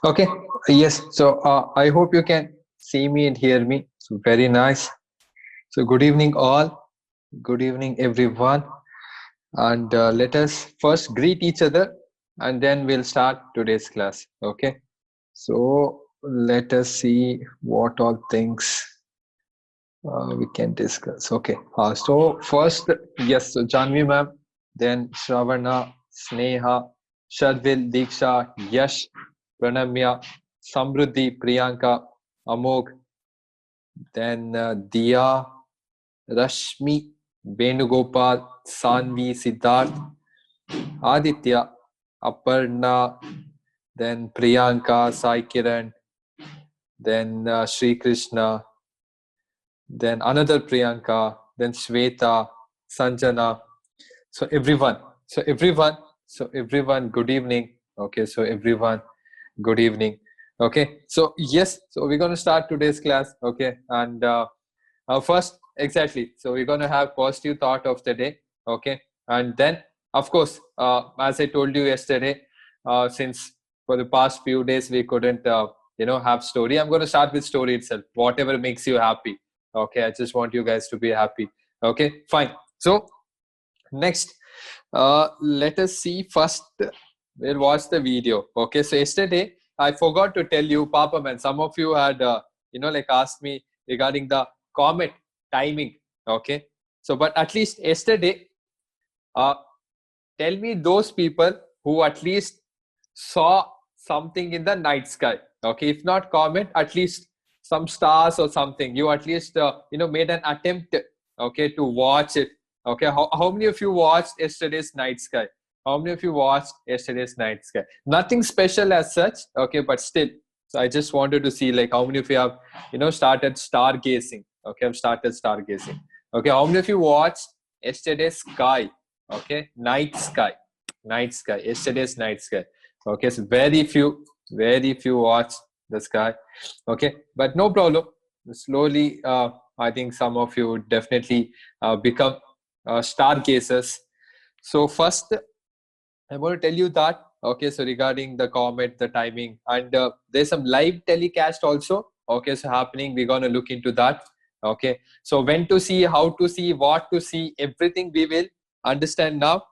Okay, yes. So I hope you can see me and hear me. So very nice. So good evening, all. Good evening, everyone. And let us first greet each other, and then we'll start today's class. Okay. So let us see what all things we can discuss. Okay. So first, yes. So Janvi ma'am, then Shravana, Sneha, Shadvil, Diksha, Yash, Pranamya, Samruddhi, Priyanka, Amog, then Dia, Rashmi, Venugopal, Sanvi, Siddharth, Aditya, Aparna, then Priyanka, Sai Kiran, then Sri Krishna, then another Priyanka, then Shweta, Sanjana. So everyone, so everyone, so everyone, good evening. Okay, so everyone, good evening. Okay, so yes, so we're going to start today's class. Okay, and first, exactly. So we're going to have positive thought of the day. Okay, and then of course, as I told you yesterday, since for the past few days we couldn't, have story. I'm going to start with story itself. Whatever makes you happy. Okay, I just want you guys to be happy. Okay, fine. So next, let us see first. We'll watch the video. Okay, so yesterday I forgot to tell you, Papa man. Some of you had, asked me regarding the comet timing. Okay, so but at least yesterday, uh, tell me those people who at least saw something in the night sky. Okay, if not comet, at least some stars or something. You at least made an attempt. Okay, to watch it. Okay, how many of you watched yesterday's night sky? How many of you watched yesterday's night sky? Nothing special as such. Okay, but still. So I just wanted to see like how many of you have started stargazing. Okay, I've started stargazing. Okay, how many of you watched yesterday's sky? Okay, night sky, yesterday's night sky. Okay, so very few watch the sky. Okay, but no problem. Slowly, I think some of you definitely become stargazers. So first, I'm going to tell you that. Okay, so regarding the comet, the timing, and there's some live telecast also. Okay, so happening. We're going to look into that. Okay, so when to see, how to see, what to see, everything we will understand now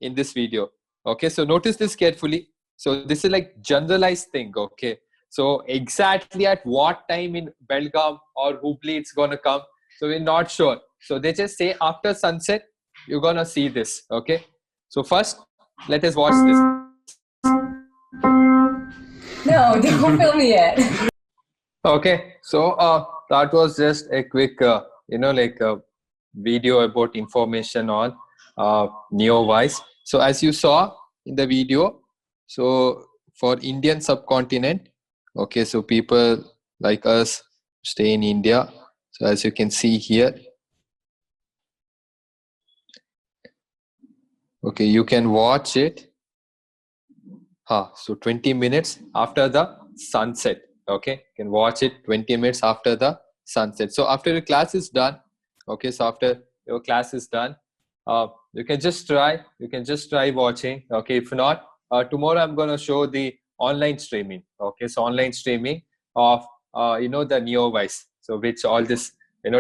in this video. Okay, so notice this carefully. So this is like generalized thing. Okay, so exactly at what time in Belgaum or Hubli it's gonna come, so we're not sure. So they just say after sunset you're gonna see this. Okay, so first let us watch this. No, don't film me yet. Okay, so that was just a quick video about information on Neowise. So as you saw in the video, so for Indian subcontinent, okay, so people like us stay in India. So as you can see here, okay, you can watch it. So 20 minutes after the sunset. Okay, you can watch it 20 minutes after the sunset. So after your class is done, okay, so after your class is done, you can just try watching. Okay, if not, tomorrow I'm going to show the online streaming. Okay, so online streaming of the Neowise. So which all this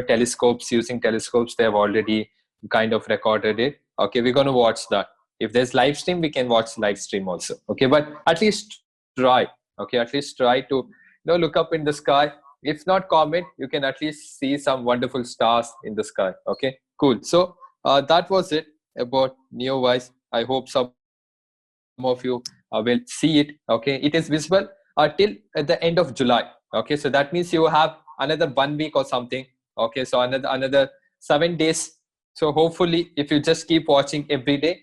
telescopes, using telescopes, they have already kind of recorded it. Okay, we're going to watch that. If there's live stream, we can watch live stream also. Okay, but at least try. Okay, at least try to look up in the sky. If not comet, you can at least see some wonderful stars in the sky. Okay, cool. So that was it about Neowise. I hope some of you will see it. Okay, it is visible till at the end of July. Okay, so that means you have another 1 week or something. Okay, so another 7 days. So hopefully, if you just keep watching every day,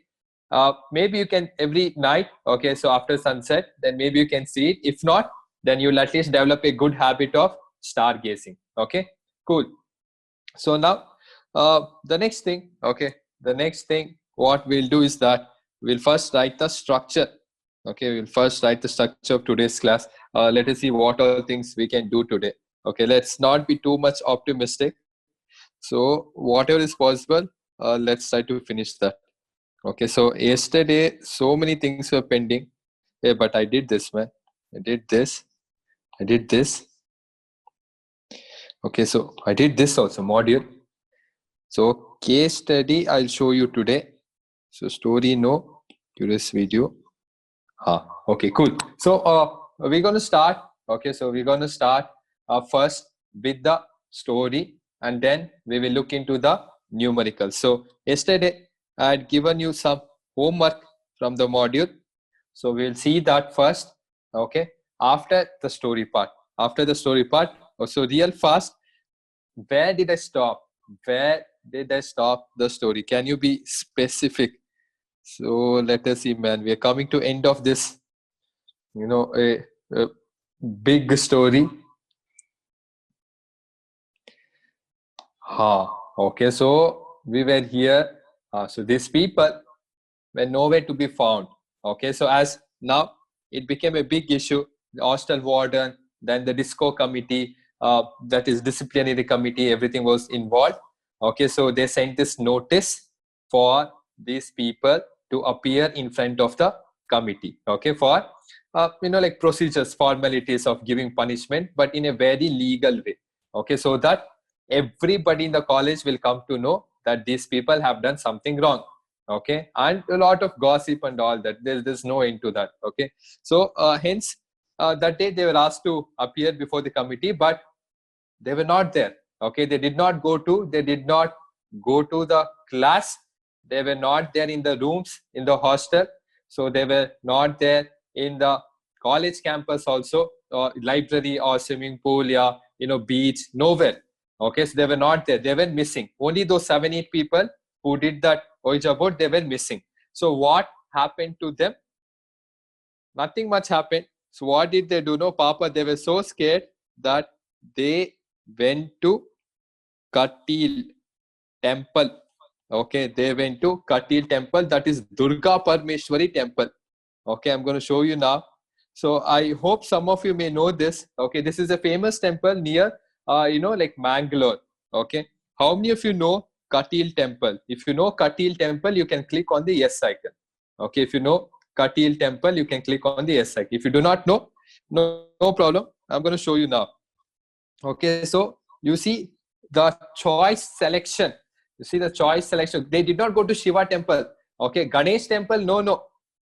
maybe you can every night. Okay, so after sunset, then maybe you can see it. If not, then you'll at least develop a good habit of stargazing. Okay, cool. So now, the next thing, okay, the next thing what we'll do is that we'll first write the structure. Okay, we'll first write the structure of today's class. Let us see what all things we can do today. Okay, let's not be too much optimistic. So whatever is possible, let's try to finish that. Okay, so yesterday so many things were pending. Hey, but I did this, man. I did this. I did this. Okay, so I did this also, module. So case study I'll show you today. So story no, curious video. Okay, cool. So we're going to start. Okay, so we're going to start first with the story, and then we will look into the numericals. So yesterday I had given you some homework from the module. So we'll see that first. Okay, after the story part. After the story part. So real fast. Where did I stop? Where did I stop the story? Can you be specific? So let us see, man. We are coming to end of this, a big story. Okay, so we were here. So these people were nowhere to be found. Okay, so as now it became a big issue. The hostel warden, then the disco committee, that is disciplinary committee, everything was involved. Okay, so they sent this notice for these people to appear in front of the committee. Okay, for like procedures, formalities of giving punishment, but in a very legal way. Okay, so that everybody in the college will come to know that these people have done something wrong. Okay, and a lot of gossip and all that. There's no end to that. Okay, so hence that day they were asked to appear before the committee, but they were not there. Okay, they did not go to the class. They were not there in the rooms in the hostel. So they were not there in the college campus also, or library or swimming pool, beach, nowhere. Okay, so they were not there. They were missing. Only those 7-8 people who did that Ouija board, they were missing. So what happened to them? Nothing much happened. So what did they do? No, Papa, they were so scared that they went to Katil temple. Okay, they went to Katil temple, that is Durga Parmeshwari temple. Okay, I'm going to show you now. So I hope some of you may know this. Okay, this is a famous temple near, like Mangalore. Okay, how many of you know Katil temple? If you know Katil temple, you can click on the yes icon. Okay, if you know Katil temple, you can click on the yes icon. If you do not know, no problem. I'm going to show you now. Okay, so you see the choice selection. You see the choice selection. They did not go to Shiva temple. Okay, Ganesh temple, no.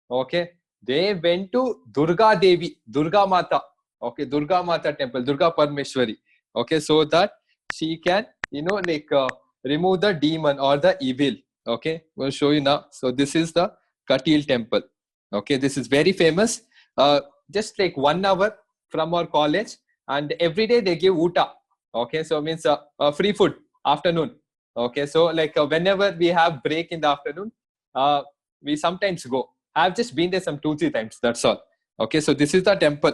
Okay, they went to Durga Devi, Durga Mata. Okay, Durga Mata temple, Durga Parmeshwari. Okay, so that she can, remove the demon or the evil. Okay, we'll show you now. So this is the Katil temple. Okay, this is very famous. Just like 1 hour from our college, and every day they give uta. Okay, so means free food afternoon. Okay, so like whenever we have break in the afternoon, we sometimes go. I've just been there some 2-3 times. That's all. Okay, so this is the temple.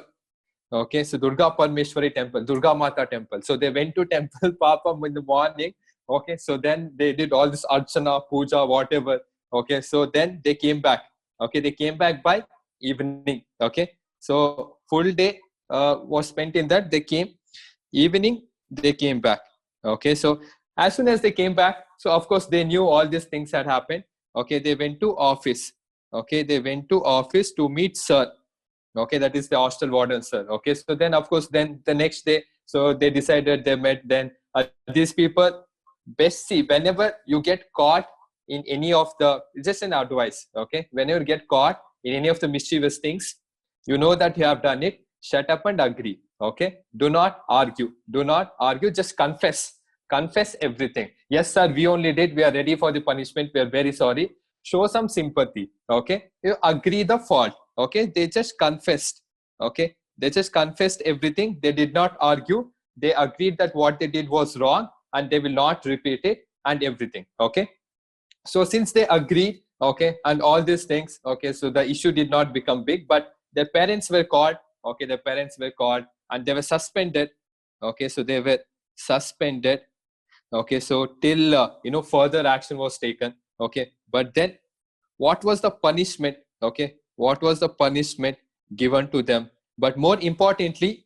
Okay, so Durga Parmeshwari temple, Durga Mata temple. So they went to temple Papa in the morning. Okay, so then they did all this archana, puja, whatever. Okay, so then they came back. Okay, they came back by evening. Okay, so full day was spent in that. They came evening, they came back. Okay, so as soon as they came back, so of course they knew all these things had happened. Okay, they went to office. Okay, they went to office to meet sir. Okay, that is the hostel warden sir. Okay, so then of course then the next day, so they decided, they met. Then these people, best see, whenever you get caught in any of the, just an advice. Okay, whenever you get caught in any of the mischievous things, you know that you have done it, shut up and agree. Okay, do not argue, just confess everything. Yes sir, we only did, we are ready for the punishment, we are very sorry. Show some sympathy. Okay, you agree the fault. Okay, they just confessed. Okay, they just confessed everything. They did not argue. They agreed that what they did was wrong and they will not repeat it and everything. Okay, so since they agreed, okay, and all these things, okay, so the issue did not become big, but their parents were called. Okay, their parents were called and they were suspended. Okay, so they were suspended. Okay, so till further action was taken. Okay, but then what was the punishment? Okay, what was the punishment given to them? But more importantly,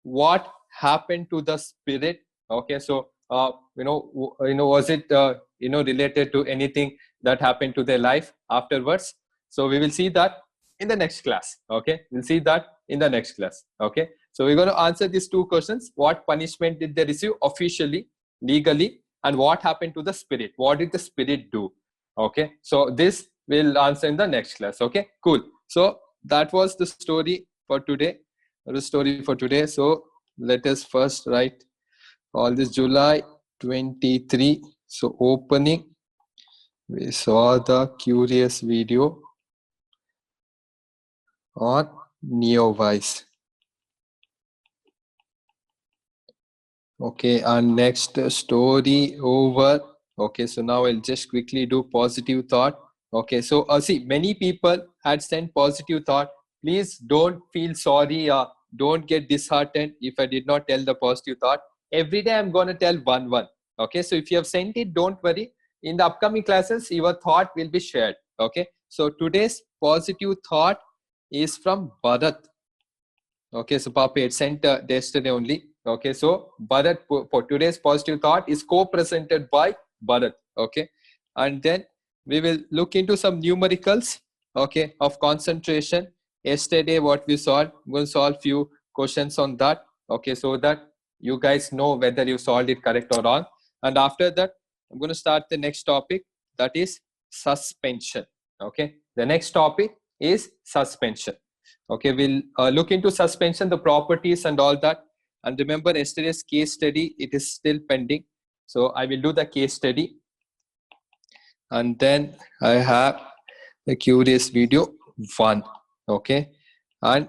what happened to the spirit? Okay, so was it related to anything that happened to their life afterwards? So we will see that in the next class. Okay, we'll see that in the next class. Okay, so we're going to answer these two questions. What punishment did they receive officially, legally, and what happened to the spirit? What did the spirit do? Okay, so this we'll answer in the next class. Okay, cool. So that was the story for today. So let us first write all this. July 23. So opening, we saw the curious video on Neowise. Okay, and next story over. Okay, so now I'll just quickly do positive thought. Okay, so see, many people had sent positive thought. Please don't feel sorry. Don't get disheartened if I did not tell the positive thought. Every day I'm going to tell one. Okay, so if you have sent it, don't worry. In the upcoming classes, your thought will be shared. Okay, so today's positive thought is from Bharat. Okay, so Papa had sent yesterday only. Okay, so Bharat for today's positive thought is co-presented by Bharat. Okay, and then we will look into some numericals. Okay, of concentration. Yesterday, what we solved, we're going to solve few questions on that. Okay, so that you guys know whether you solved it correct or wrong. And after that, I'm going to start the next topic, that is suspension. Okay, the next topic is suspension. Okay, we'll look into suspension, the properties and all that. And remember yesterday's case study, it is still pending. So I will do the case study. And then I have the curious video 1. Okay, and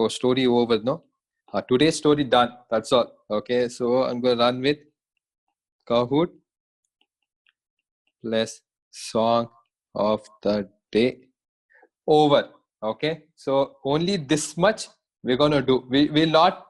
story over, no? Today's story done, that's all. Okay, so I'm going to run with Kahoot plus song of the day over. Okay, so only this much we're going to do. We will not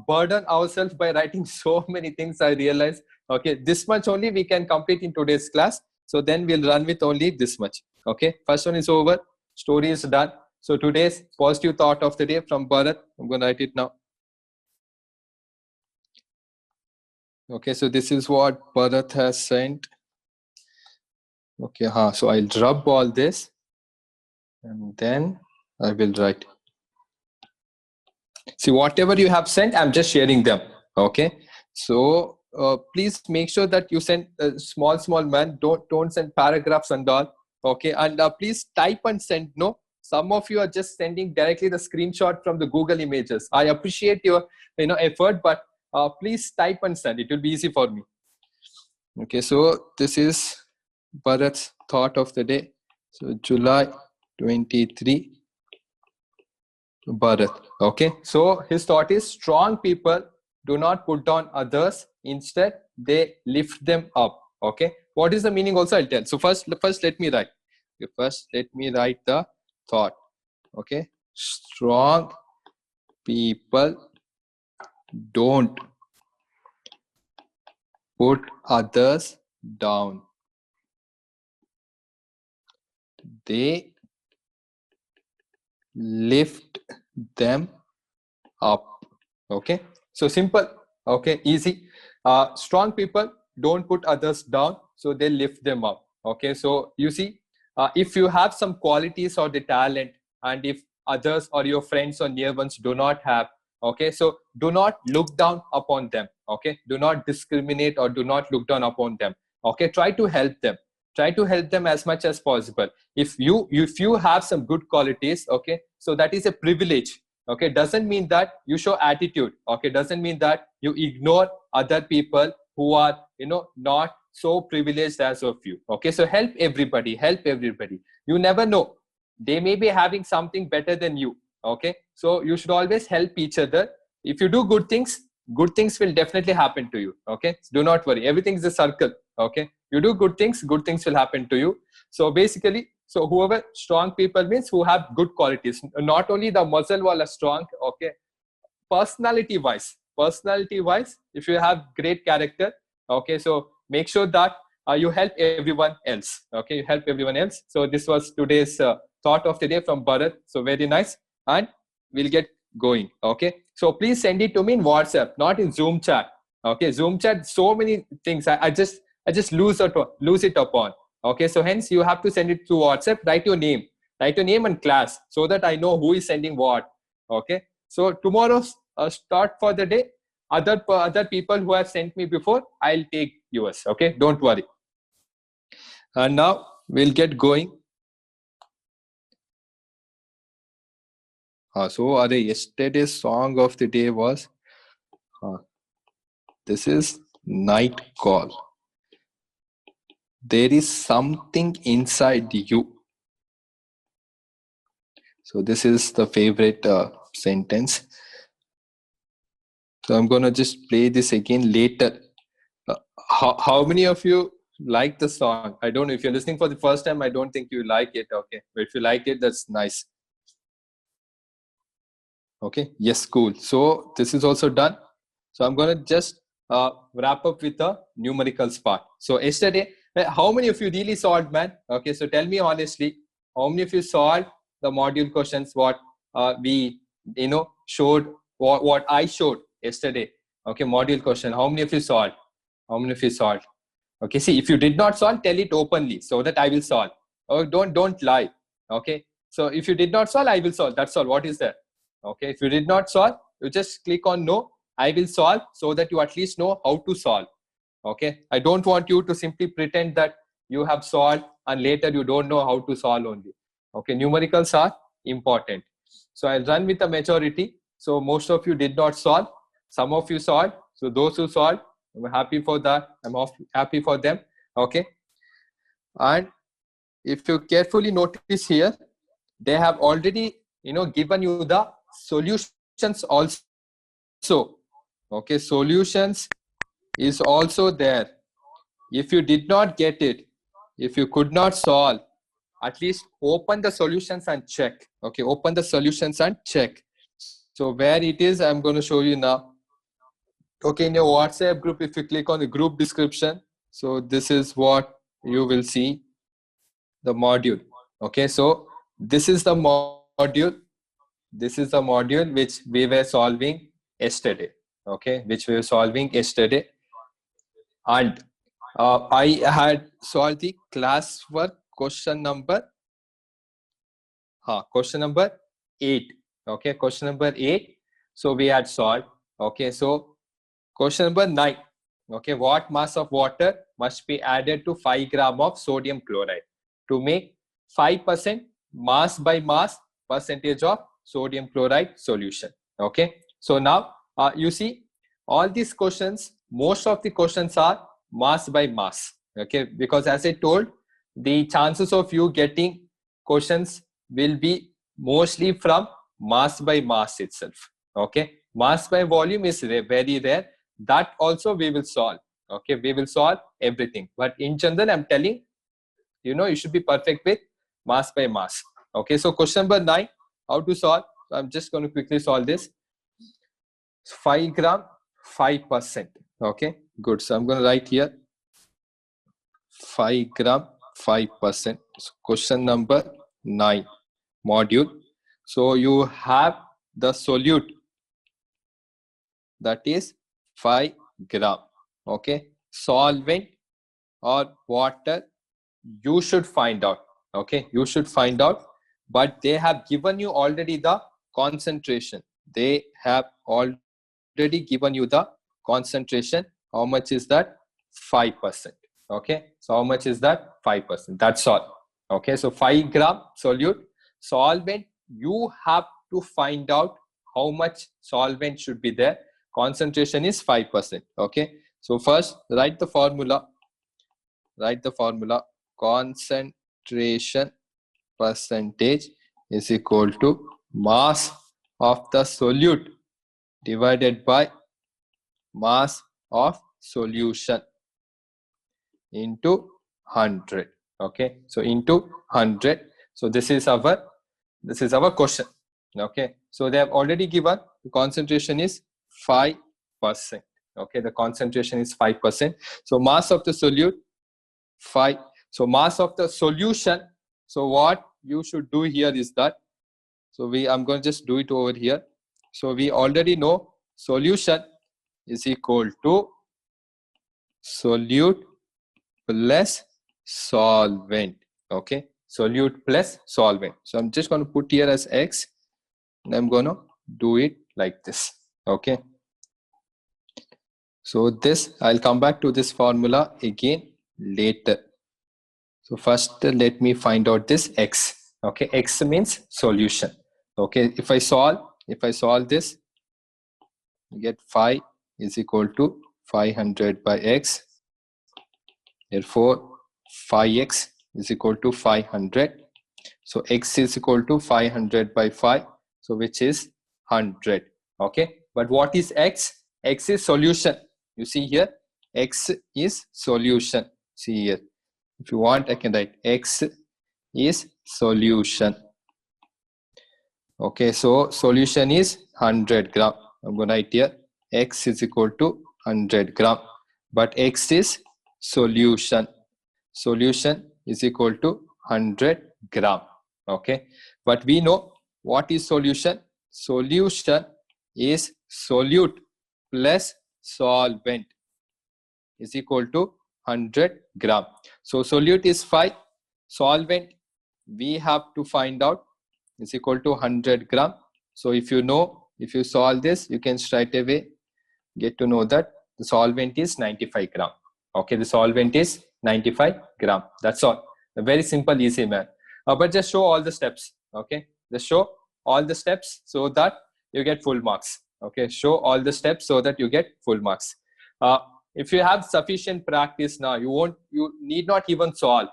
burden ourselves by writing so many things, I realize. Okay, this much only we can complete in today's class. So then we'll run with only this much. Okay, first one is over, story is done. So today's positive thought of the day from Bharat, I'm going to write it now. Okay, so this is what Bharat has sent. Okay, so I'll drop all this and then I will write. See, whatever you have sent, I'm just sharing them. Okay, so please make sure that you send small man. Don't send paragraphs and all. Okay, and please type and send. No, some of you are just sending directly the screenshot from the Google Images. I appreciate your effort, but please type and send. It will be easy for me. Okay, so this is Bharat's thought of the day. So July 23. Bharat. Okay, so his thought is strong people do not put down others, instead they lift them up. Okay, what is the meaning also I'll tell. So first let me write. Okay, first let me write the thought. Okay, strong people don't put others down, they lift them up. Okay, so simple. Okay, easy. Strong people don't put others down, so they lift them up. Okay, so you see, if you have some qualities or the talent, and if others or your friends or near ones do not have, okay, so do not look down upon them. Okay, do not discriminate or do not look down upon them. Okay, try to help them. Try to help them as much as possible. If you have some good qualities, okay, so that is a privilege. Okay, doesn't mean that you show attitude. Okay, doesn't mean that you ignore other people who are not so privileged as of you. Okay, so help everybody. You never know, they may be having something better than you. Okay, so you should always help each other. If you do good things will definitely happen to you. Okay, so do not worry, everything is a circle. Okay, you do good things will happen to you. So basically, so whoever strong people means who have good qualities, not only the muscle wala strong. Okay, personality wise, if you have great character, okay, so make sure that you help everyone else. Okay, you help everyone else. So this was today's thought of the day from Bharat. So very nice, and we'll get going. Okay, so please send it to me in WhatsApp, not in Zoom chat. Okay, Zoom chat, so many things I just lose it upon. Okay, so hence you have to send it to WhatsApp. Write your name. Write your name and class so that I know who is sending what. Okay. So tomorrow's start for the day. Other people who have sent me before, I'll take yours. Okay. Don't worry. And now we'll get going. So yesterday's song of the day was this is Night Call. There is something inside you. So this is the favorite sentence. So I'm gonna just play this again later. How many of you like the song? I don't know. If you're listening for the first time, I don't think you like it. Okay, but if you like it, that's nice. Okay, yes, cool. So this is also done. So I'm gonna just wrap up with the numericals part. So yesterday, how many of you really solved, man? Okay, so tell me honestly, how many of you solved the module questions? What we showed, what I showed yesterday. Okay, module question. How many of you solved? How many of you solved? Okay, see, if you did not solve, tell it openly so that I will solve. Oh, don't lie. Okay, so if you did not solve, I will solve. That's all. What is that? Okay, if you did not solve, you just click on no. I will solve so that you at least know how to solve. Okay, I don't want you to simply pretend that you have solved and later you don't know how to solve only. Okay, numericals are important. So I'll run with the majority. So most of you did not solve. Some of you solved. So those who solved, I'm happy for that. I'm happy for them. Okay. And if you carefully notice here, they have already, given you the solutions also. Okay. Solutions is also there. If you did not get it, if you could not solve, at least open the solutions and check. Okay. Open the solutions and check. So where it is, I'm going to show you now. Okay, in your WhatsApp group, if you click on the group description, so this is what you will see, the module. Okay, so this is the module. This is the module which we were solving yesterday. Okay, which we were solving yesterday. And I had solved the classwork question number 8. Okay, question number 8. So we had solved. Okay, so question number 9. Okay, what mass of water must be added to 5 gram of sodium chloride to make 5% mass by mass percentage of sodium chloride solution? Okay, so now you see all these questions, most of the questions are mass by mass. Okay, because as I told, the chances of you getting questions will be mostly from mass by mass itself. Okay, mass by volume is very rare. That also we will solve. Okay, we will solve everything, but in general I'm telling you should be perfect with mass by mass. Okay, so question number 9, how to solve? So I'm just going to quickly solve this. 5 gram 5%. Okay, good. So I'm going to write here 5 gram 5%. So question number 9 module. So you have the solute, that is 5 gram. Okay, solvent or water, you should find out. Okay, you should find out, but they have given you already the concentration. They have already given you the concentration. How much is that? 5%. Okay, so how much is that? 5%. That's all. Okay, so 5 gram solute. Solvent, you have to find out how much solvent should be there. Concentration is 5%. Okay, so first write the formula. Concentration percentage is equal to mass of the solute divided by mass of solution into 100. Okay, so into 100. So this is our question. Okay, so they have already given the concentration is 5%. Okay, the concentration is 5%. So mass of the solute 5. So mass of the solution. So what you should do here is that, so I'm going to just do it over here. So we already know solution is equal to solute plus solvent. Okay, solute plus solvent. So I'm just going to put here as X, and I'm going to do it like this. Okay. So this, I'll come back to this formula again later. So first, let me find out this X. Okay, X means solution. Okay, if I solve this, you get phi is equal to 500 by X. Therefore, phi X is equal to 500. So X is equal to 500 by 5. So which is 100. Okay, but what is X? X is solution. You see here, X is solution. See here. If you want, I can write X is solution. Okay, so solution is 100 gram. I'm going to write here X is equal to 100 gram. But X is solution. Solution is equal to 100 gram. Okay, but we know what is solution. Solution is solute plus solvent is equal to 100 gram. So solute is 5, solvent we have to find out is equal to 100 gram. So if you solve this, you can straight away get to know that the solvent is 95 gram. Okay, the solvent is 95 gram. That's all. A very simple, easy man. But just show all the steps. Okay, just show all the steps so that you get full marks. Okay, show all the steps so that you get full marks. If you have sufficient practice now, you need not even solve.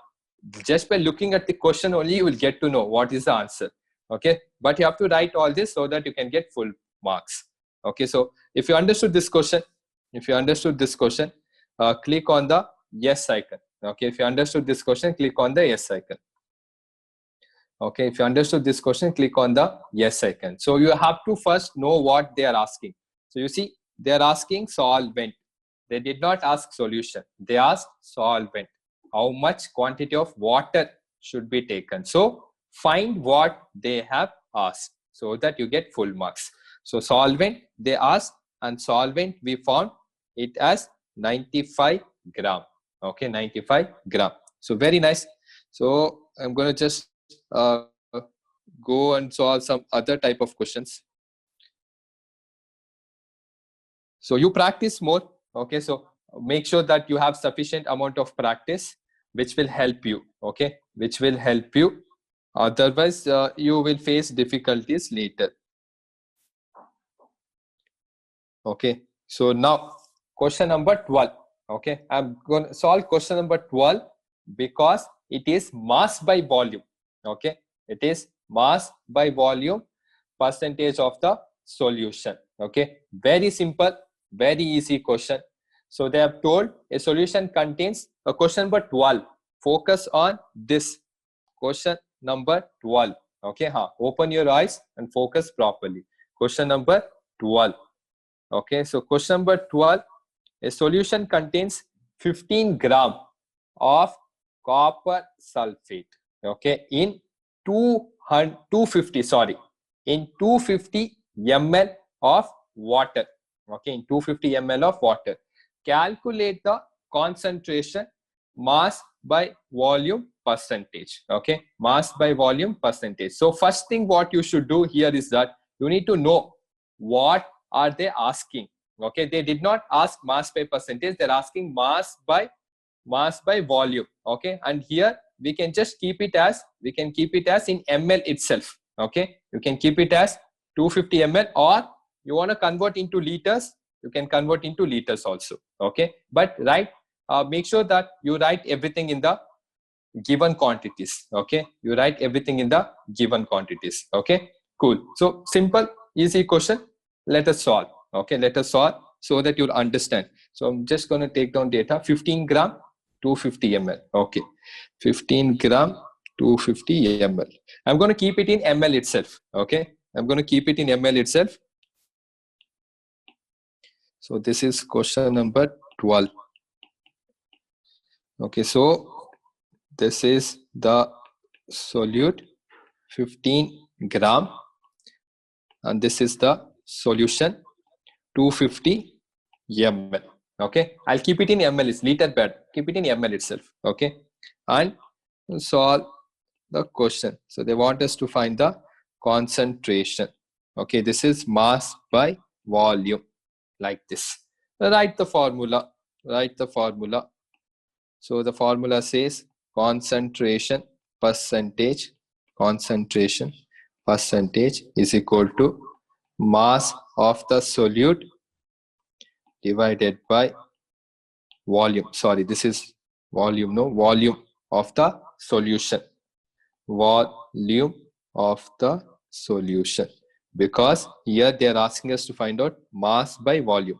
Just by looking at the question only, you will get to know what is the answer. Okay, but you have to write all this so that you can get full marks. Okay, so if you understood this question, click on the yes icon. Okay, if you understood this question, click on the yes icon. Okay, if you understood this question, click on the yes icon. So you have to first know what they are asking. So you see, they are asking solvent. They did not ask solution. They asked solvent. How much quantity of water should be taken? So find what they have asked so that you get full marks. So solvent they asked, and solvent we found it as 95 gram. Okay, 95 gram. So very nice. So I'm going to just go and solve some other type of questions. So you practice more. Okay, so make sure that you have sufficient amount of practice, which will help you. Okay, which will help you. Otherwise, you will face difficulties later. Okay, so now question number 12. Okay, I'm going to solve question number 12 because it is mass by volume. Okay, it is mass by volume percentage of the solution. Okay, very simple, very easy question. So they have told a solution contains a question number 12. Focus on this question number 12. Okay, open your eyes and focus properly. Question number 12. Okay, so question number 12, a solution contains 15 gram of copper sulfate. Okay, in 250 ml of water. Okay, in 250 ml of water. Calculate the concentration, mass by volume percentage. Okay, mass by volume percentage. So first thing what you should do here is that you need to know what are they asking. Okay, they did not ask mass by percentage, they're asking mass by volume. Okay, and here we can just keep it as in ml itself. Okay, you can keep it as 250 ml, or you want to convert into liters, you can convert into liters also. Okay, but make sure that you write everything in the given quantities. Okay, you write everything in the given quantities. Okay, cool. So simple, easy question. Let us solve. Okay, let us solve so that you'll understand. So I'm just going to take down data. 15 gram, 250 ml. Okay, 15 gram, 250 ml. I'm going to keep it in ml itself. Okay, I'm going to keep it in ml itself. So this is question number 12. Okay, so this is the solute, 15 gram, and this is the solution, 250 ml. Okay, I'll keep it in ml. It's liter bed. Keep it in ml itself. Okay, and solve the question. So they want us to find the concentration. Okay, this is mass by volume, like this. Write the formula. Write the formula. So the formula says concentration percentage is equal to mass of the solute divided by volume. Sorry, this is volume, no, volume of the solution. Volume of the solution. Because here they are asking us to find out mass by volume.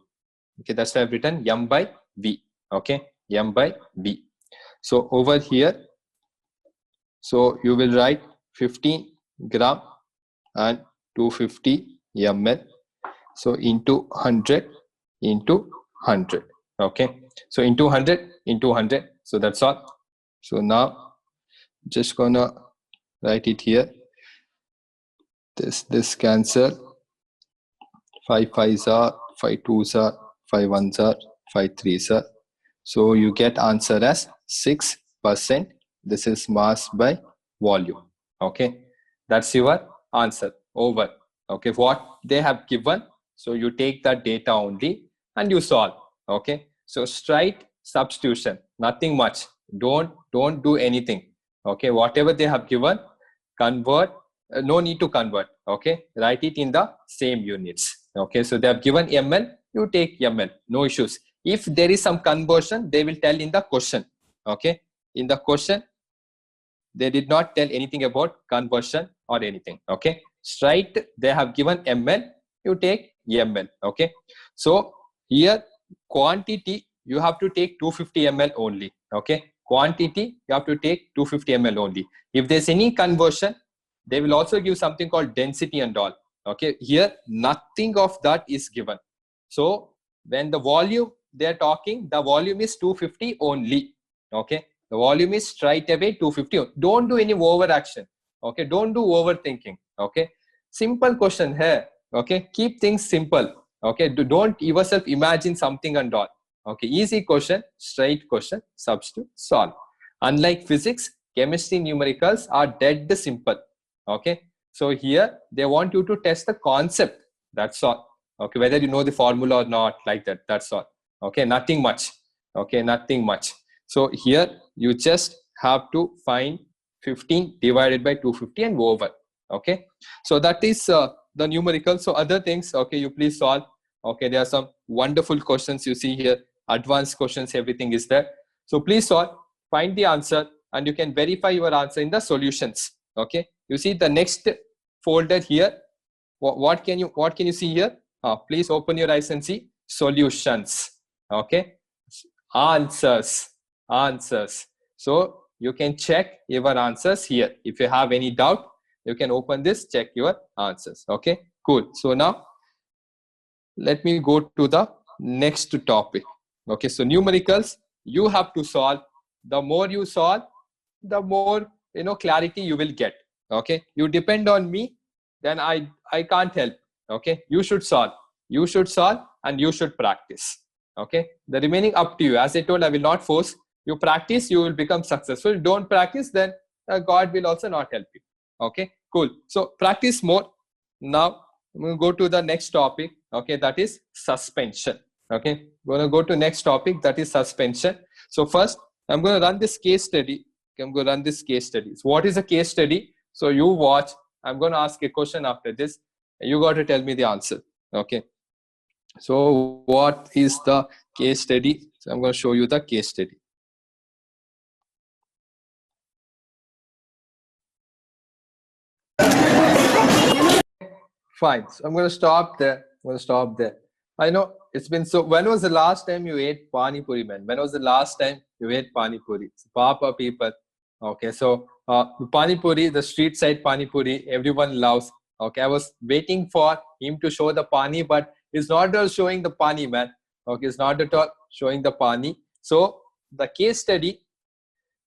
Okay, that's why I've written M by V. Okay, M by V. So over here, so you will write 15 gram and 250 ml. So into 100 into 100. Okay, so into 100 into 100. So that's all. So now just gonna write it here. This cancel. 5 5s are, 5 2s are, 5 1s are, 5 3s are. So you get answer as 6%. This is mass by volume. Okay, that's your answer. Over. Okay, what they have given. So you take that data only and you solve. Okay, so straight substitution, nothing much. Don't do anything. Okay, whatever they have given, convert. No need to convert. Okay, write it in the same units. Okay, so they have given ml, you take ml, no issues. If there is some conversion, they will tell in the question. Okay, in the question they did not tell anything about conversion or anything. Okay, straight they have given ml, you take ml. Okay, so here quantity you have to take 250 ml only. Okay, quantity you have to take 250 ml only. If there's any conversion, they will also give something called density and all. Okay, here nothing of that is given. So when the volume they're talking, the volume is 250 only. Okay, the volume is straight away 250. Don't do any overaction. Okay, don't do overthinking. Okay, simple question here. Okay, keep things simple. Okay, don't yourself imagine something and all. Okay, easy question, straight question, substitute, solve. Unlike physics, chemistry, numericals are dead simple. Okay, so here they want you to test the concept. That's all. Okay, whether you know the formula or not, like that. That's all. Okay, nothing much. Okay, nothing much. So here you just have to find 15 divided by 250 and over. Okay, so that is the numerical. So other things, okay, you please solve. Okay, there are some wonderful questions you see here, advanced questions, everything is there. So please solve, find the answer, and you can verify your answer in the solutions. Okay, you see the next folder here. What can you see here? Please open your eyes and see solutions. Okay, answers. So you can check your answers here. If you have any doubt, you can open this, check your answers. Okay, cool. So now let me go to the next topic. Okay, so numericals you have to solve. The more you solve, the more clarity you will get. Okay, you depend on me, then I can't help. Okay, you should solve and you should practice. Okay, the remaining up to you. As I told, I will not force you. Practice, you will become successful. Don't practice, then God will also not help you. Okay, cool. So practice more. Now I'm going to go to the next topic. Okay, that is suspension. Okay, I'm going to go to next topic, that is suspension. So first I'm going to run this case study. I'm going to run this case study. So what is a case study? So you watch. I'm going to ask a question after this. You got to tell me the answer. Okay. So what is the case study? So I'm going to show you the case study. Fine. So I'm going to stop there. I know it's been so. When was the last time you ate pani puri, man? When was the last time you ate pani puri? So, Papa people. Okay, so pani puri, the street side pani puri, everyone loves. Okay, I was waiting for him to show the pani, but it's not at all showing the pani, man. Okay, it's not at all showing the pani. So the case study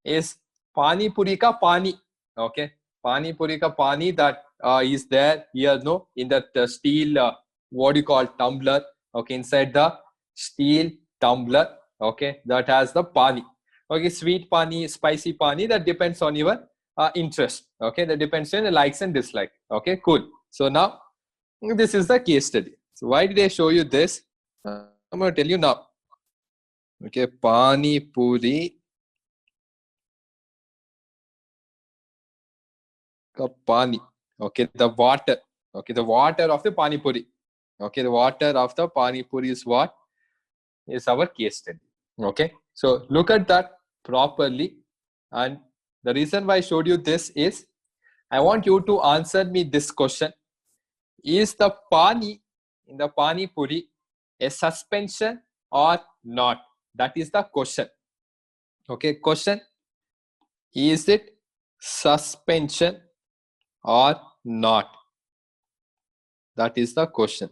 is pani puri ka pani. Okay, pani puri ka pani that is there here, no, in that steel, what do you call, tumbler. Okay, inside the steel tumbler. Okay, that has the pani. Okay, sweet pani, spicy pani, that depends on your interest. Okay, that depends on the likes and dislike. Okay, cool. So now this is the case study. So why did I show you this? I'm going to tell you now. Okay, Pani Puri ka pani. Okay, the water. Okay, the water of the Pani Puri. Okay, the water of the Pani Puri is what? Is our case study. Okay, so look at that properly. And the reason why I showed you this is I want you to answer me this question. Is the pani in the Pani Puri a suspension or not? That is the question. Okay, question. Is it suspension or not? That is the question.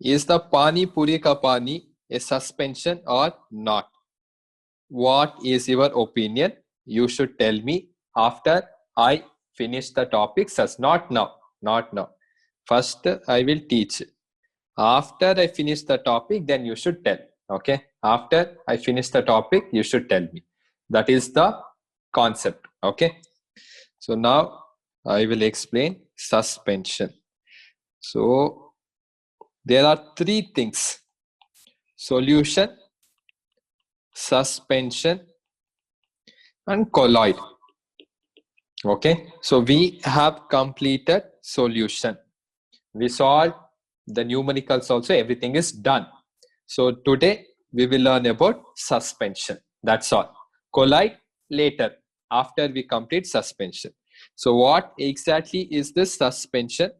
Is the Pani Puri ka pani a suspension or not? What is your opinion? You should tell me after I finish the topic. Not now. Not now. First, I will teach. After I finish the topic, then you should tell. Okay. After I finish the topic, you should tell me. That is the concept. Okay. So now I will explain suspension. So there are three things: solution, suspension, and colloid. Okay. So we have completed solution. We solved the numericals also. Everything is done. So today we will learn about suspension. That's all. Colloid later after we complete suspension. So what exactly is this suspension?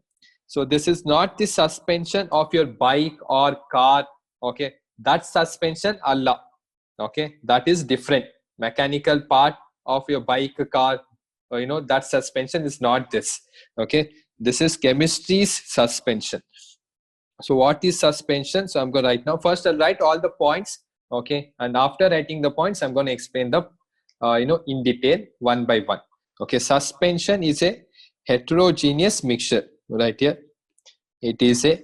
So this is not the suspension of your bike or car. Okay, that suspension Allah. Okay, that is different. Mechanical part of your bike, car, or, that suspension is not this. Okay, this is chemistry's suspension. So what is suspension? So I'm going to write now. First, I'll write all the points. Okay, and after writing the points, I'm going to explain the in detail one by one. Okay, suspension is a heterogeneous mixture. Right here, it is a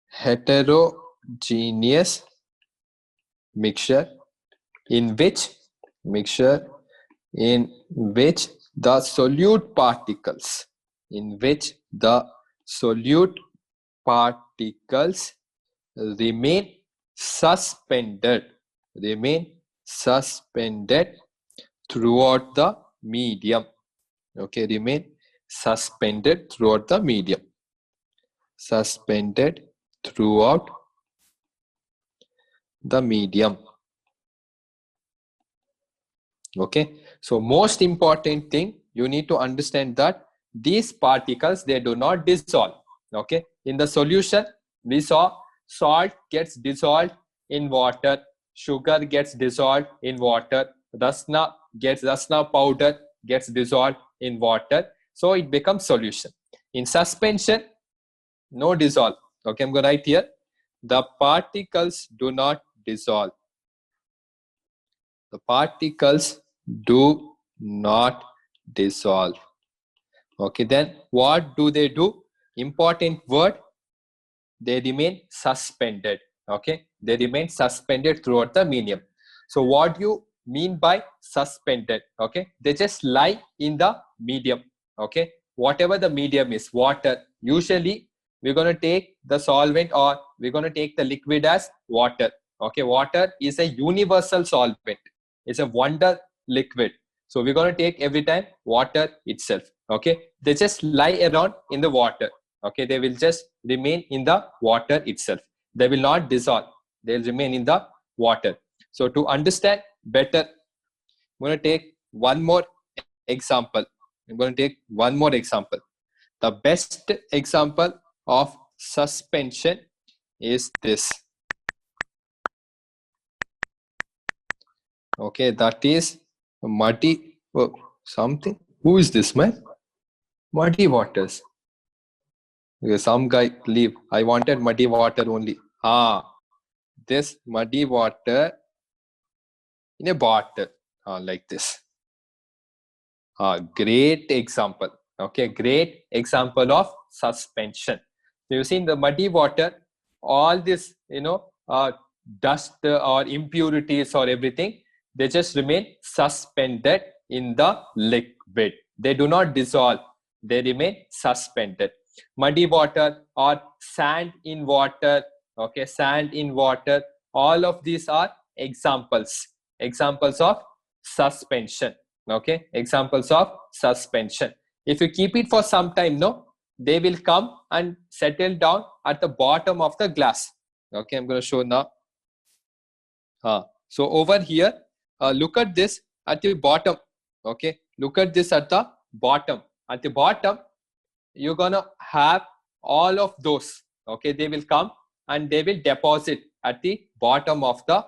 heterogeneous mixture in which the solute particles remain suspended throughout the medium. Okay, remain suspended throughout the medium. Suspended throughout the medium. Okay, so most important thing, you need to understand that these particles, they do not dissolve. Okay, in the solution we saw salt gets dissolved in water, sugar gets dissolved in water, rasna powder gets dissolved in water, so it becomes solution. In suspension, no dissolve. Okay, I'm going to write here, the particles do not dissolve. The particles do not dissolve. Okay, then what do they do? Important word, they remain suspended. Okay, they remain suspended throughout the medium. So what do you mean by suspended? Okay, they just lie in the medium. Okay, whatever the medium is, water, usually we're going to take the solvent or we're going to take the liquid as water. Okay, water is a universal solvent. It's a wonder liquid. So we're going to take every time water itself. Okay, they just lie around in the water. Okay, they will just remain in the water itself. They will not dissolve. They'll remain in the water. So to understand better, I'm going to take one more example. The best example of suspension is this. Okay, that is muddy something. Who is this man? Muddy waters. Okay, some guy leave. I wanted muddy water only. This muddy water in a bottle, like this. Great example. Okay, great example of suspension. So you see in the muddy water, all this, dust or impurities or everything, they just remain suspended in the liquid. They do not dissolve. They remain suspended. Muddy water or sand in water, okay, sand in water, all of these are examples of suspension, okay, examples of suspension. If you keep it for some time, no, they will come and settle down at the bottom of the glass. Okay, I'm going to show now. So over here, look at this at the bottom. Okay, look at this at the bottom. At the bottom, you're gonna have all of those. Okay, they will come and they will deposit at the bottom of the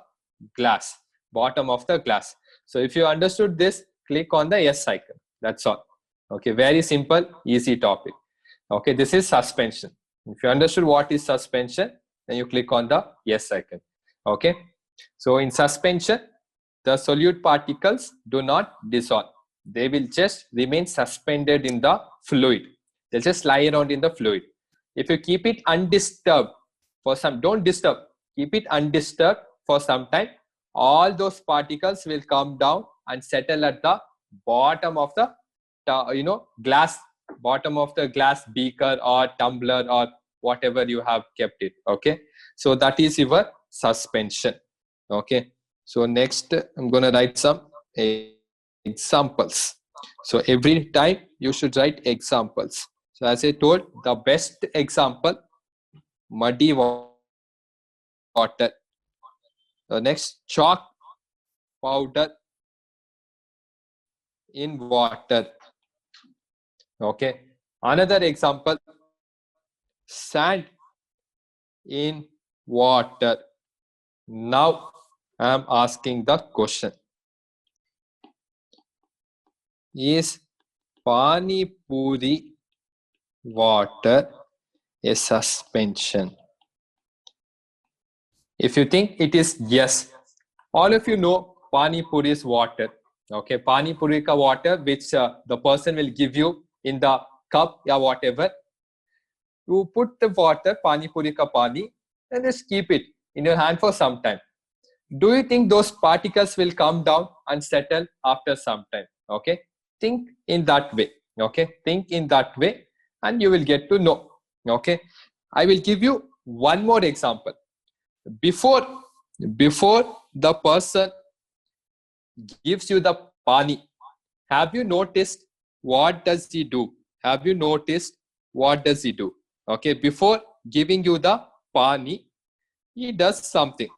glass. Bottom of the glass. So if you understood this, click on the yes icon. That's all. Okay, very simple, easy topic. Okay, this is suspension. If you understood what is suspension, then you click on the yes icon. Okay, so in suspension, the solute particles do not dissolve. They will just remain suspended in the fluid. They'll just lie around in the fluid. If you keep it undisturbed for some, don't disturb, keep it undisturbed for some time, all those particles will come down and settle at the bottom of the glass, bottom of the glass beaker or tumbler or whatever you have kept it. Okay, so that is your suspension. Okay, so next I'm going to write some examples. So every time you should write examples. So as I told, the best example, muddy water. The next, chalk powder in water. Okay, another example, sand in water. Now I am asking the question, is pani puri water a suspension? If you think it is yes, all of you know pani puri is water. Okay, pani puri ka water which the person will give you in the cup or whatever. You put the water, pani puri ka pani, and just keep it in your hand for some time. Do you think those particles will come down and settle after some time? Okay, think in that way. Okay, think in that way and you will get to know. Okay, I will give you one more example. Before the person gives you the pani, have you noticed what does he do? Have you noticed what does he do? Okay, before giving you the pani, he does something.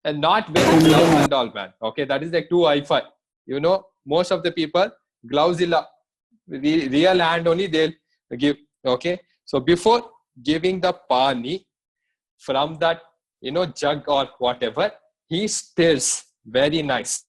And not wearing gloves and all, man. Okay, that is like too hi-fi. You know, most of the people, gloves-illa, real hand only they'll give. Okay, so before giving the pani from that, jug or whatever, he stirs very nice.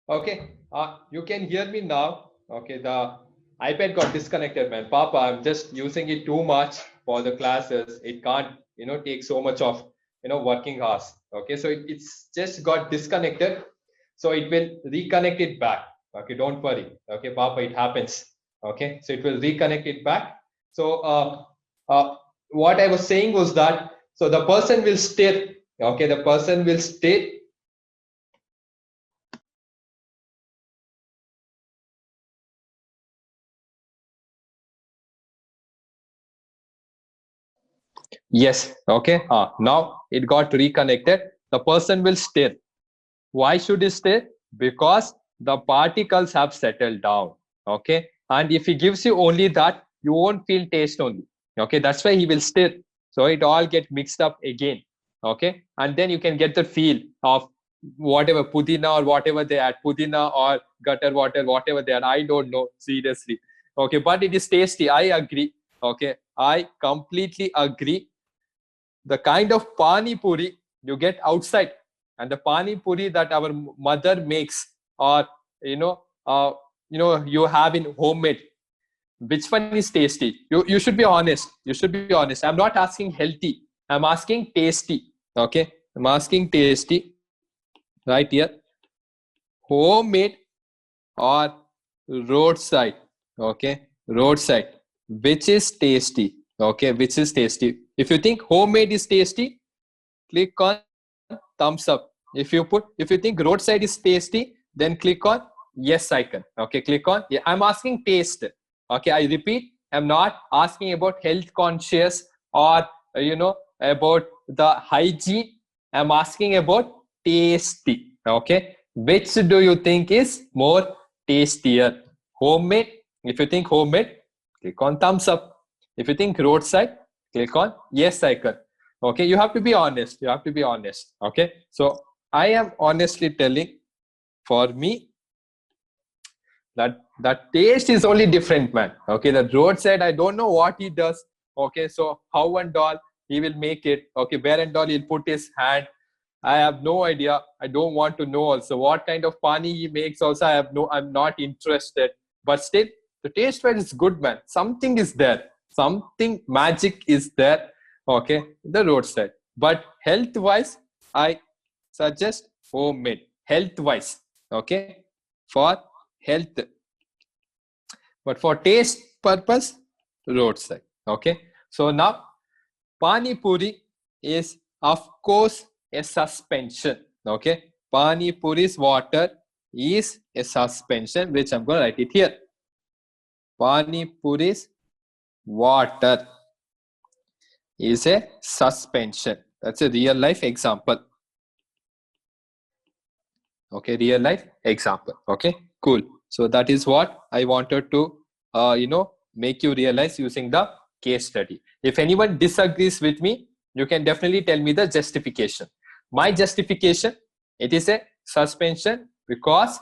Okay, you can hear me now. Okay, the iPad got disconnected, man. Papa, I'm just using it too much for the classes. It can't, take so much of, working hours. Okay, so it's just got disconnected. So it will reconnect it back. Okay, don't worry. Okay, Papa, it happens. Okay, so it will reconnect it back. So what I was saying was that, so the person will stay. Okay, the person will stay. Yes. Okay. Now it got reconnected. The person will stir. Why should he stir? Because the particles have settled down. Okay. And if he gives you only that, you won't feel taste only. Okay. That's why he will stir. So it all get mixed up again. Okay. And then you can get the feel of whatever pudina or whatever they add, pudina or gutter water, whatever they add. I don't know, seriously. Okay. But it is tasty. I agree. Okay. I completely agree. The kind of pani puri you get outside and the pani puri that our mother makes, or you have in homemade, which one is tasty? You should be honest. You should be honest. I'm not asking healthy. I'm asking tasty. Okay. I'm asking tasty right here. Homemade or roadside. Okay. Roadside. Which is tasty? Okay. Which is tasty? If you think homemade is tasty, click on thumbs up. If you think roadside is tasty, then click on yes icon. Okay. Click on. Yeah, I'm asking taste. Okay, I repeat, I'm not asking about health conscious or about the hygiene. I'm asking about tasty. Okay, which do you think is more tastier? Homemade. If you think homemade, click on thumbs up. If you think roadside, click on yes icon. Okay, you have to be honest. You have to be honest. Okay, so I am honestly telling, for me, that taste is only different, man. Okay, the roadside, I don't know what he does. Okay, so how and all he will make it. Okay, where and all he'll put his hand, I have no idea. I don't want to know also what kind of pani he makes also. I'm not interested. But still, the taste wise is good, man. Something is there. Something magic is there. Okay, the roadside. But health wise, I suggest homemade. Health wise. Okay, for health. But for taste purpose, roadside. Okay. So now Pani Puri is of course a suspension. Okay. Pani Puri's water is a suspension, which I'm going to write it here. Pani Puri's water is a suspension. That's a real life example. Okay, real life example. Okay, cool. So that is what I wanted to, make you realize using the case study. If anyone disagrees with me, you can definitely tell me the justification. My justification, it is a suspension because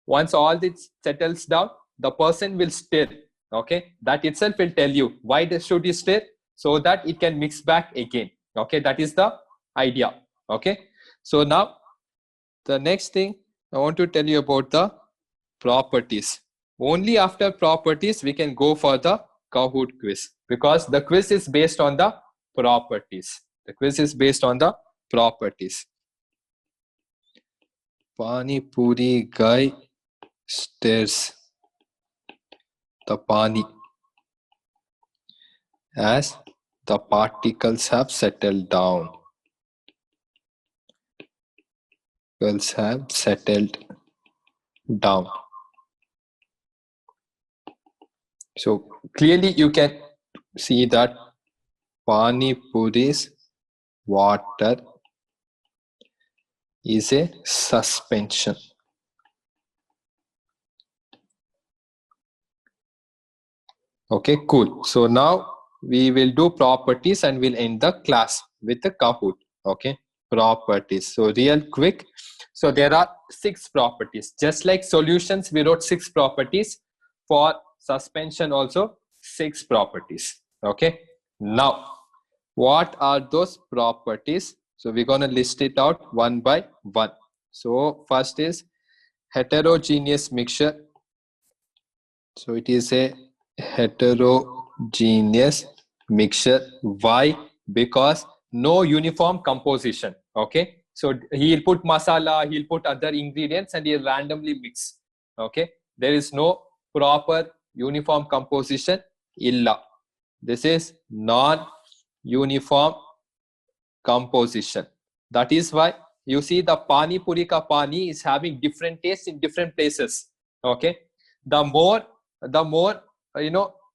once all this settles down, the person will stir. Okay, that itself will tell you why should you stir, so that it can mix back again. Okay, that is the idea. Okay, so now the next thing I want to tell you about the properties. Only after properties we can go for the Kahoot quiz, because the quiz is based on the properties. The quiz is based on the properties. Pani Puri guy stirs the pani as the particles have settled down. Particles have settled down. So clearly you can see that Pani Puri's water is a suspension. Okay, cool. So now we will do properties and we'll end the class with the Kahoot. Okay, properties. So real quick. So there are 6 properties. Just like solutions, we wrote 6 properties. For suspension also 6 properties. Okay. Now, what are those properties? So we're going to list it out one by one. So first is heterogeneous mixture. So it is a heterogeneous mixture. Why? Because no uniform composition. Okay. So he'll put masala, he'll put other ingredients and he'll randomly mix. Okay. There is no proper uniform composition. Illa. This is non-uniform composition. That is why you see the Pani Puri ka pani is having different tastes in different places. Okay. The more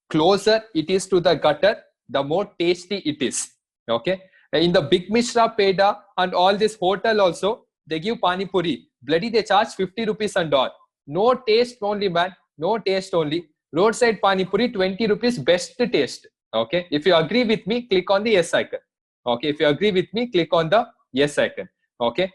closer it is to the gutter, the more tasty it is. Okay. In the Big Mishra Peda and all this hotel also, they give Pani Puri. Bloody, they charge 50 rupees and all. No taste only, man. No taste only. Roadside Pani Puri, 20 rupees, best taste. Okay. If you agree with me, click on the yes icon. Okay. If you agree with me, click on the yes icon. Okay.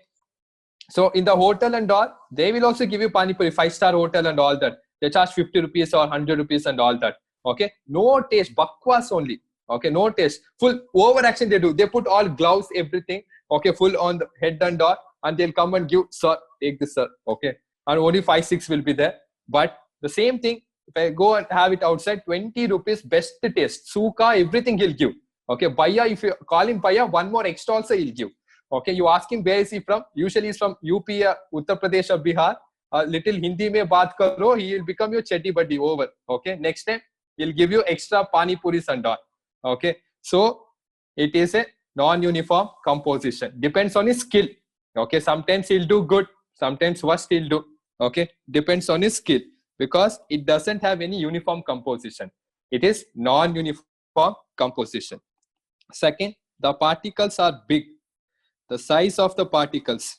So in the hotel and all, they will also give you Pani Puri, 5-star hotel and all that. They charge 50 rupees or 100 rupees and all that. Okay. No taste. Bakwas only. Okay. No taste. Full overaction they do. They put all gloves, everything. Okay. Full on the head and all. And they'll come and give, sir, take this, sir. Okay. And only 5-6 will be there. But The same thing, if I go and have it outside, 20 rupees, best taste, suka, everything he'll give. Okay, bhaiya, if you call him bhaiya, one more extra also he'll give. Okay, you ask him where is he from? Usually he's from UP, Uttar Pradesh or Bihar. A little Hindi mein baat karo, he will become your chetty buddy over. Okay, next time he'll give you extra pani puri and all. Okay, so it is a non-uniform composition. Depends on his skill. Okay, sometimes he'll do good, sometimes worst he'll do. Okay, depends on his skill, because it doesn't have any uniform composition. It is non-uniform composition. Second, the particles are big. The size of the particles.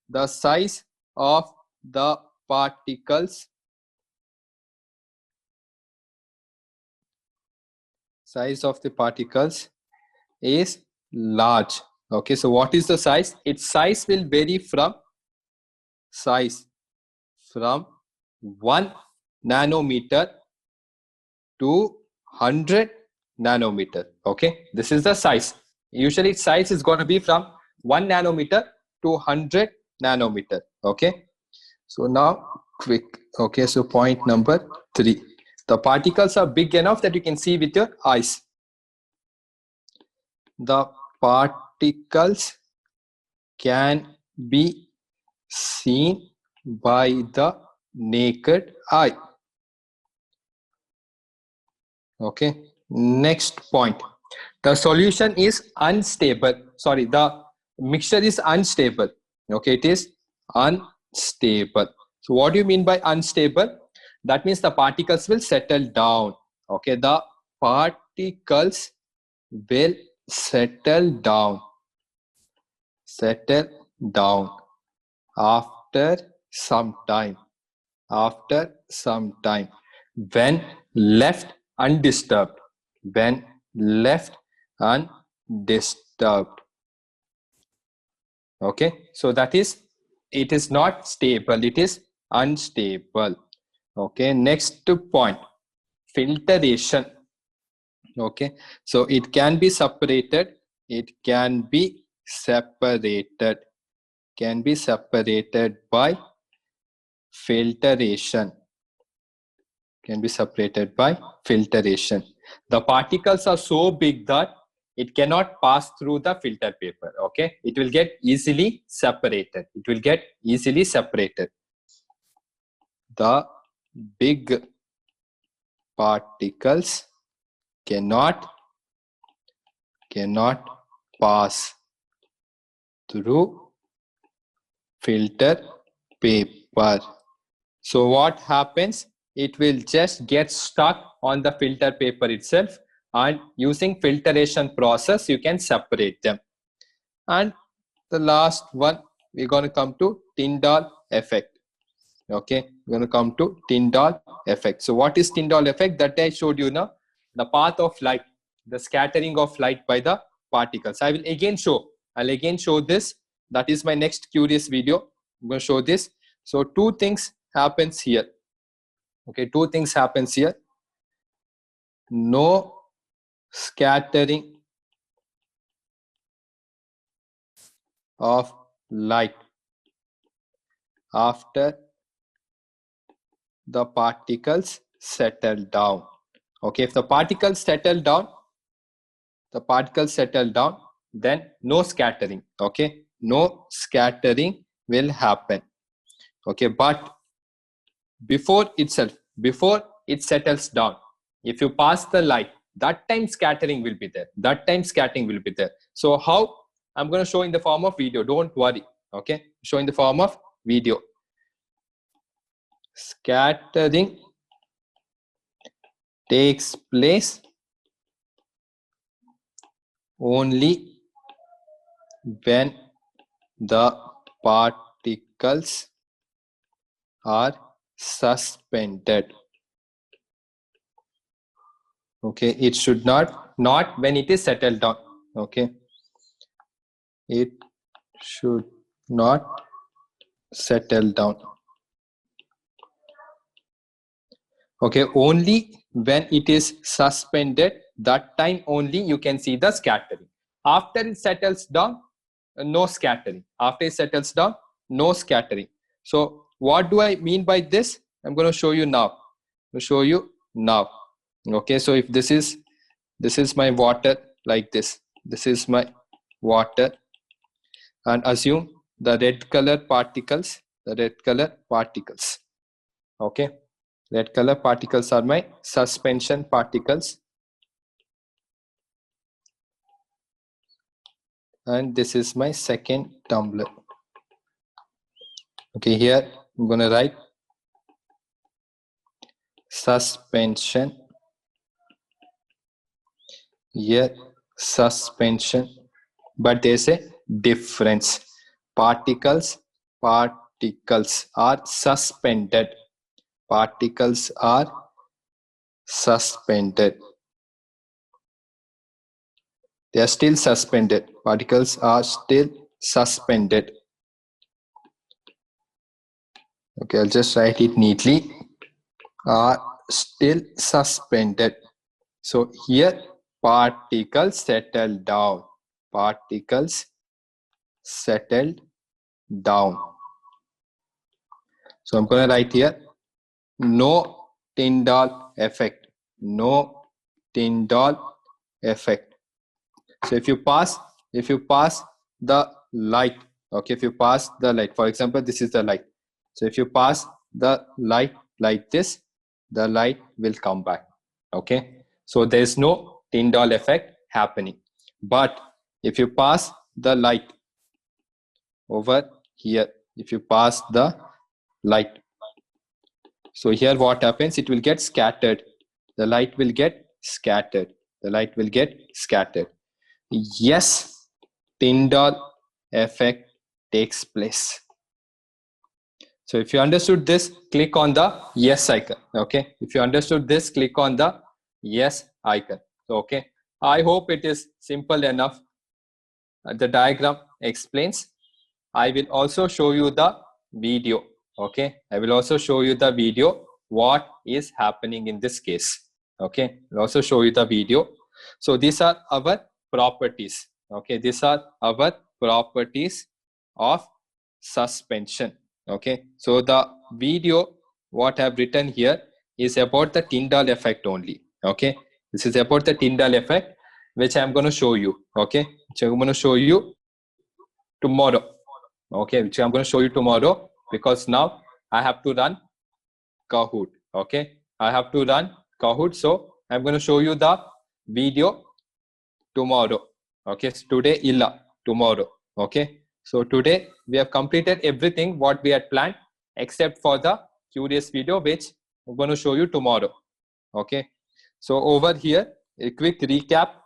The size of the particles. Size of the particles is large. Okay, so what is the size? Its size will vary from 1 nanometer to 100 nanometer. Okay, this is the size. Usually its size is going to be from 1 nanometer to 100 nanometer. Okay, so now quick. Okay, so point number 3. The particles are big enough that you can see with your eyes. The particles can be seen by the naked eye. Okay, next point. The solution is unstable. Sorry, the mixture is unstable. Okay, it is unstable. So what do you mean by unstable? That means the particles will settle down. Okay, the particles will settle down after some time, when left undisturbed. Okay, so that is, it is not stable, it is unstable. Okay, next point, filtration. Okay, so it can be separated, by filtration. The particles are so big that it cannot pass through the filter paper. Okay, it will get easily separated. The big particles cannot pass through filter paper. So what happens? It will just get stuck on the filter paper itself, and using filtration process you can separate them. And the last one, we're going to come to Tyndall effect. Okay, we're going to come to Tyndall effect. So what is Tyndall effect? That I showed you now, the path of light, the scattering of light by the particles. I'll again show this. That is my next curious video. I'm going to show this. So two things happens here. Okay, two things happens here. No scattering of light after the particles settle down. Okay, if the particles settle down, then no scattering. Okay, no scattering will happen. Okay, but before it settles down, if you pass the light, that time scattering will be there. So how? I'm going to show in the form of video, don't worry. Okay, show in the form of video. Scattering takes place only when the particles are suspended. Okay, it should not when it is settled down. Okay, it should not settle down. Okay, only when it is suspended, that time only you can see the scattering. After it settles down, no scattering. So what do I mean by this? I'm going to show you now. Okay, so if this is my water, like this is my water, and assume the red color particles, okay, red color particles are my suspension particles, and this is my second tumbler. Okay, here I'm going to write suspension, here suspension, but there's a difference. Particles are suspended. Particles are suspended. They are still suspended. Particles are still suspended. Okay, I'll just write it neatly. Are still suspended. So here particles settle down. Particles settled down. So I'm going to write here no Tyndall effect. No Tyndall effect. So if you pass the light, okay, if you pass the light, for example, this is the light. So if you pass the light like this, the light will come back. Okay, so there is no Tyndall effect happening. But if you pass the light over here, if you pass the light, so here what happens, it will get scattered. The light will get scattered. The light will get scattered. Yes, Tyndall effect takes place. So if you understood this, click on the yes icon. Okay, if you understood this, click on the yes icon. Okay, I hope it is simple enough. The diagram explains. I will also show you the video. Okay, I will also show you the video what is happening in this case. Okay, I'll also show you the video. So these are our properties. Okay, these are our properties of suspension. Okay, so the video what I have written here is about the Tyndall effect only. Okay, this is about the Tyndall effect, which I'm going to show you. Okay, which I'm going to show you tomorrow. Okay, which I'm going to show you tomorrow, because now I have to run Kahoot. Okay, I have to run Kahoot, so I'm going to show you the video tomorrow. Okay, so today illa, tomorrow. Okay, so today we have completed everything what we had planned except for the curious video, which I'm going to show you tomorrow. Okay, so over here a quick recap.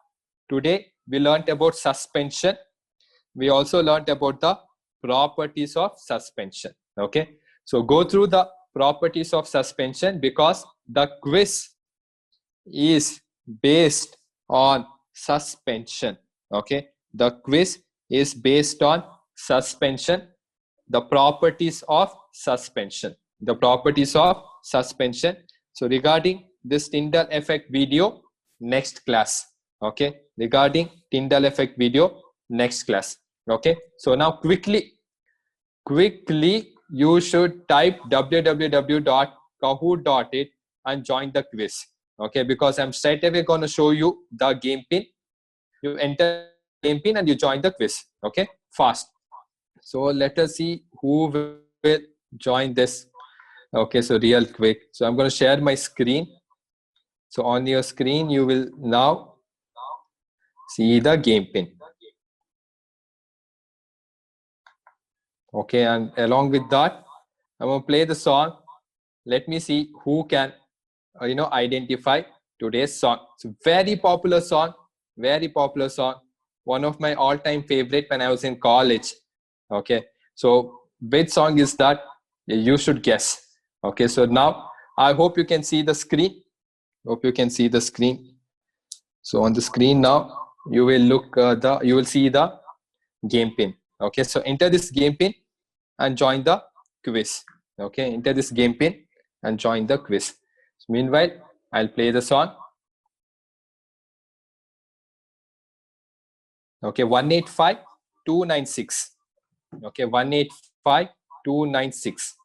Today we learned about suspension. We also learned about the properties of suspension. Okay, so go through the properties of suspension, because the quiz is based on suspension. Okay, the quiz is based on suspension. The properties of suspension. The properties of suspension. So regarding this Tyndall effect video, next class. Okay, regarding Tyndall effect video, next class. Okay, so now quickly you should type www.kahoot.it and join the quiz. Okay, because I'm straight away going to show you the game pin. You enter game pin and you join the quiz. Okay, fast. So let us see who will join this. Okay, so real quick. So I'm going to share my screen. So on your screen, you will now see the game pin. Okay, and along with that, I'm going to play the song. Let me see who can, identify today's song. It's a very popular song, very popular song. One of my all-time favorite when I was in college. Okay, so which song is that? You should guess. Okay, so now I hope you can see the screen. Hope you can see the screen. So on the screen now, you will see the game pin. Okay, so enter this game pin and join the quiz. Okay, enter this game pin and join the quiz. So meanwhile, I'll play the song. Okay, 185-296. Okay, 185-296.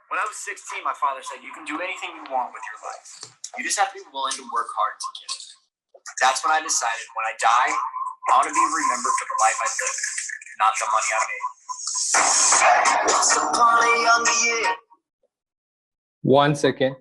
When I was 16, my father said, you can do anything you want with your life. You just have to be willing to work hard to get it. That's when I decided, when I die, I want to be remembered for the life I lived, not the money I made. One second.